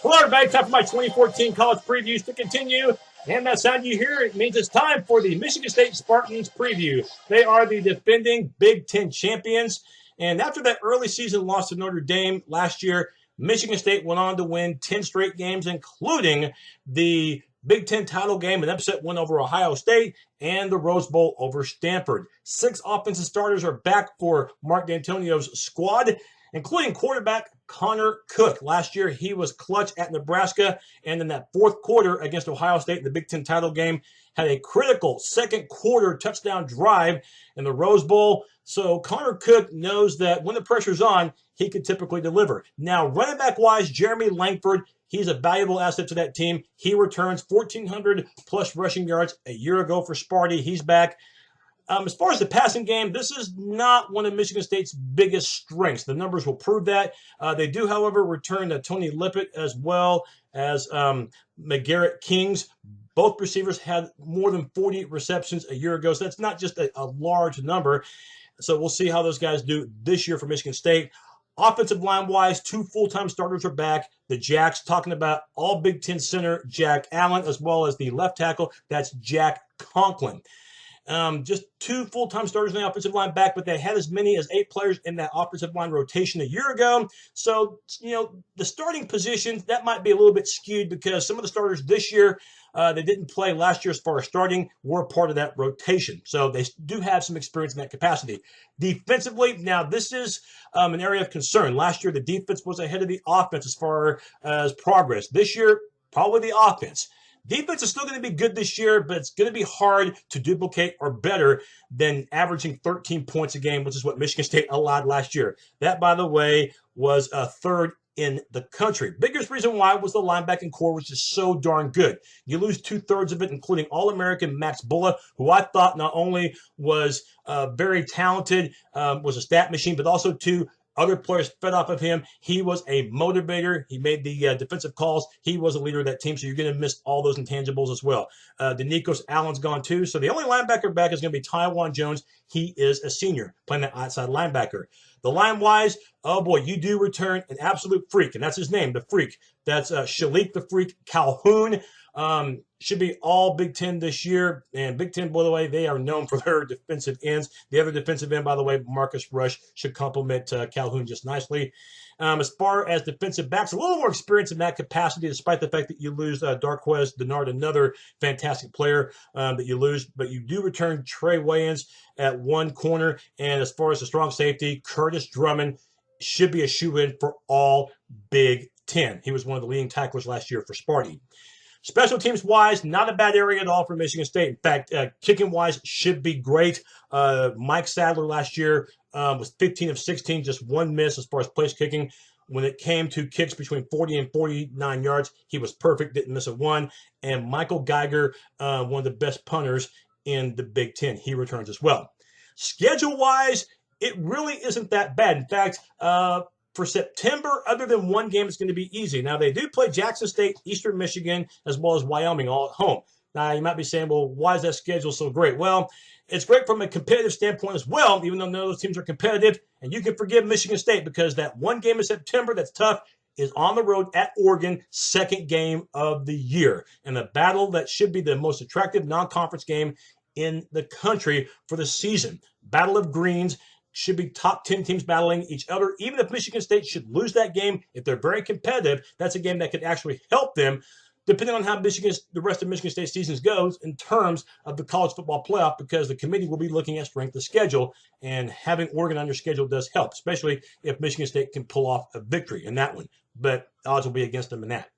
Hello, everybody. Time for my 2014 college previews to continue. And that sound you hear, it means it's time for the Michigan State Spartans preview. They are the defending Big Ten champions. And after that early season loss to Notre Dame last year, Michigan State went on to win 10 straight games, including the Big Ten title game, an upset win over Ohio State, and the Rose Bowl over Stanford. 6 offensive starters are back for Mark Dantonio's squad, including quarterback Connor Cook. Last year, he was clutch at Nebraska, and in that fourth quarter against Ohio State in the Big Ten title game, had a critical second quarter touchdown drive in the Rose Bowl. So Connor Cook knows that when the pressure's on, he can typically deliver. Now, running back-wise, Jeremy Langford, he's a valuable asset to that team. He returns 1,400-plus rushing yards a year ago for Sparty. He's back. As far as the passing game, this is not one of Michigan State's biggest strengths. The numbers will prove that. They do, however, return Tony Lippett as well as McGarrett Kings. Both receivers had more than 40 receptions a year ago, so that's not just a large number. So we'll see how those guys do this year for Michigan State. Offensive line-wise, 2 full-time starters are back. The Jacks, talking about all Big Ten center Jack Allen, as well as the left tackle, that's Jack Conklin. Just 2 full-time starters in the offensive line back, but they had as many as 8 players in that offensive line rotation a year ago. So, the starting positions, that might be a little bit skewed because some of the starters this year, they didn't play last year as far as starting, were part of that rotation. So they do have some experience in that capacity. Defensively, now this is an area of concern. Last year, the defense was ahead of the offense as far as progress. This year, probably the offense. Defense is still going to be good this year, but it's going to be hard to duplicate or better than averaging 13 points a game, which is what Michigan State allowed last year. That, by the way, was a third in the country. Biggest reason why was the linebacking core, which is so darn good. You lose 2/3 of it, including All-American Max Bullough, who I thought not only was very talented, was a stat machine, but also other players fed off of him. He was a motivator. He made the defensive calls. He was a leader of that team, so you're going to miss all those intangibles as well. Denikos Allen's gone too, so the only linebacker back is going to be Taiwan Jones. He is a senior, playing that outside linebacker. The line-wise, oh boy, you do return an absolute freak, and that's his name, the Freak. That's Shilique the Freak Calhoun. Should be all Big Ten this year. And Big Ten, by the way, they are known for their defensive ends. The other defensive end, by the way, Marcus Rush, should complement Calhoun just nicely. As far as defensive backs, a little more experience in that capacity, despite the fact that you lose Darquez Denard, another fantastic player that you lose. But you do return Trey Wayans at one corner. And as far as the strong safety, Curtis Drummond should be a shoe-in for all Big Ten. He was one of the leading tacklers last year for Sparty. Special teams-wise, not a bad area at all for Michigan State. In fact, kicking-wise should be great. Mike Sadler last year was 15 of 16, just 1 miss as far as place kicking. When it came to kicks between 40 and 49 yards, he was perfect, didn't miss a one. And Michael Geiger, one of the best punters in the Big Ten, he returns as well. Schedule-wise, it really isn't that bad. In fact, for September, other than one game, it's going to be easy. Now, they do play Jackson State, Eastern Michigan, as well as Wyoming all at home. Now, you might be saying, well, why is that schedule so great? Well, it's great from a competitive standpoint as well, even though none of those teams are competitive. And you can forgive Michigan State because that one game in September that's tough is on the road at Oregon, second game of the year. And the battle that should be the most attractive non-conference game in the country for the season. Battle of Greens. Should be top 10 teams battling each other. Even if Michigan State should lose that game, if they're very competitive, that's a game that could actually help them, depending on how the rest of Michigan State seasons goes in terms of the college football playoff, because the committee will be looking at strength of schedule, and having Oregon on your schedule does help, especially if Michigan State can pull off a victory in that one. But odds will be against them in that.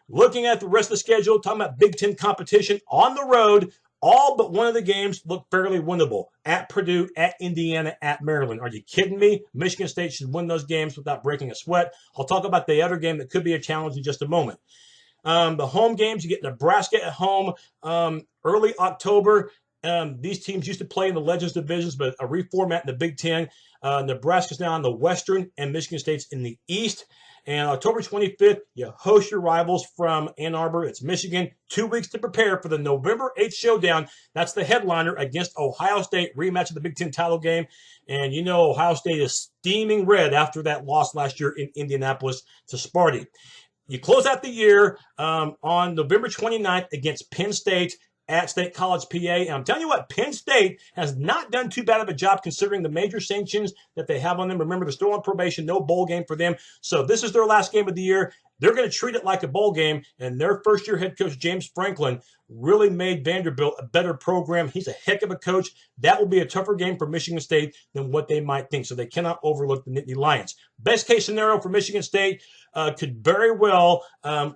Looking at the rest of the schedule, talking about Big Ten competition on the road, all but one of the games look fairly winnable. At Purdue, at Indiana, at Maryland. Are you kidding me? Michigan State should win those games without breaking a sweat. I'll talk about the other game that could be a challenge in just a moment. The home games, you get Nebraska at home early October. These teams used to play in the Legends divisions, but a reformat in the Big Ten. Nebraska's now in the Western, and Michigan State's in the East. And October 25th, you host your rivals from Ann Arbor. It's Michigan. 2 weeks to prepare for the November 8th showdown. That's the headliner against Ohio State, rematch of the Big Ten title game. And you know Ohio State is steaming red after that loss last year in Indianapolis to Sparty. you close out the year on November 29th against Penn State at State College, PA. And I'm telling you what, Penn State has not done too bad of a job considering the major sanctions that they have on them. Remember, they're still on probation, no bowl game for them. So this is their last game of the year. They're going to treat it like a bowl game. And their first-year head coach, James Franklin, really made Vanderbilt a better program. He's a heck of a coach. That will be a tougher game for Michigan State than what they might think. So they cannot overlook the Nittany Lions. Best case scenario for Michigan State could very well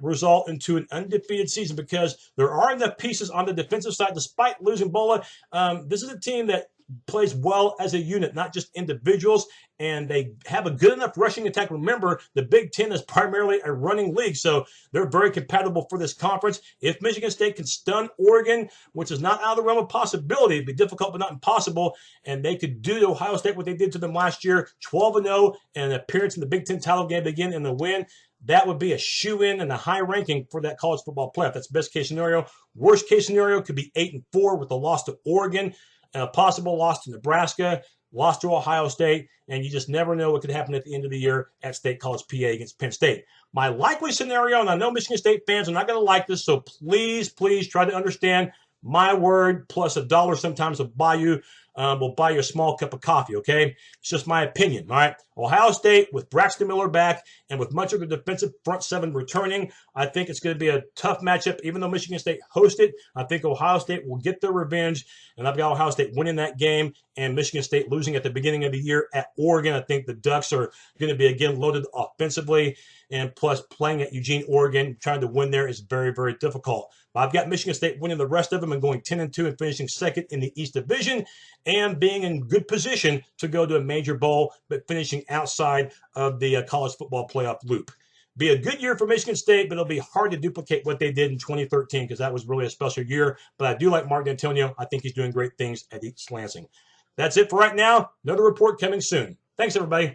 result into an undefeated season because there are enough pieces on the defensive side, despite losing Bullough. This is a team that plays well as a unit, not just individuals, and they have a good enough rushing attack. Remember, the Big Ten is primarily a running league, so they're very compatible for this conference. If Michigan State can stun Oregon, which is not out of the realm of possibility, it'd be difficult but not impossible, and they could do to Ohio State what they did to them last year, 12-0, and an appearance in the Big Ten title game again in the win. That would be a shoe-in and a high ranking for that college football playoff. That's best case scenario. Worst case scenario could be 8-4 with a loss to Oregon, and a possible loss to Nebraska, loss to Ohio State, and you just never know what could happen at the end of the year at State College, PA against Penn State. My likely scenario, and I know Michigan State fans are not going to like this, so please try to understand my word plus $1 sometimes will buy you a small cup of coffee, okay? It's just my opinion, all right? Ohio State, with Braxton Miller back and with much of the defensive front seven returning, I think it's going to be a tough matchup. Even though Michigan State hosted, I think Ohio State will get their revenge, and I've got Ohio State winning that game and Michigan State losing at the beginning of the year at Oregon. I think the Ducks are going to be, again, loaded offensively, and plus playing at Eugene, Oregon, trying to win there is very, very difficult. But I've got Michigan State winning the rest of them and going 10-2 and finishing second in the East Division and being in good position to go to a major bowl, but finishing outside of the college football playoff loop. Be a good year for Michigan State, but it'll be hard to duplicate what they did in 2013 because that was really a special year. But I do like Mark Dantonio. I think he's doing great things at East Lansing. That's it for right now. Another report coming soon. Thanks, everybody.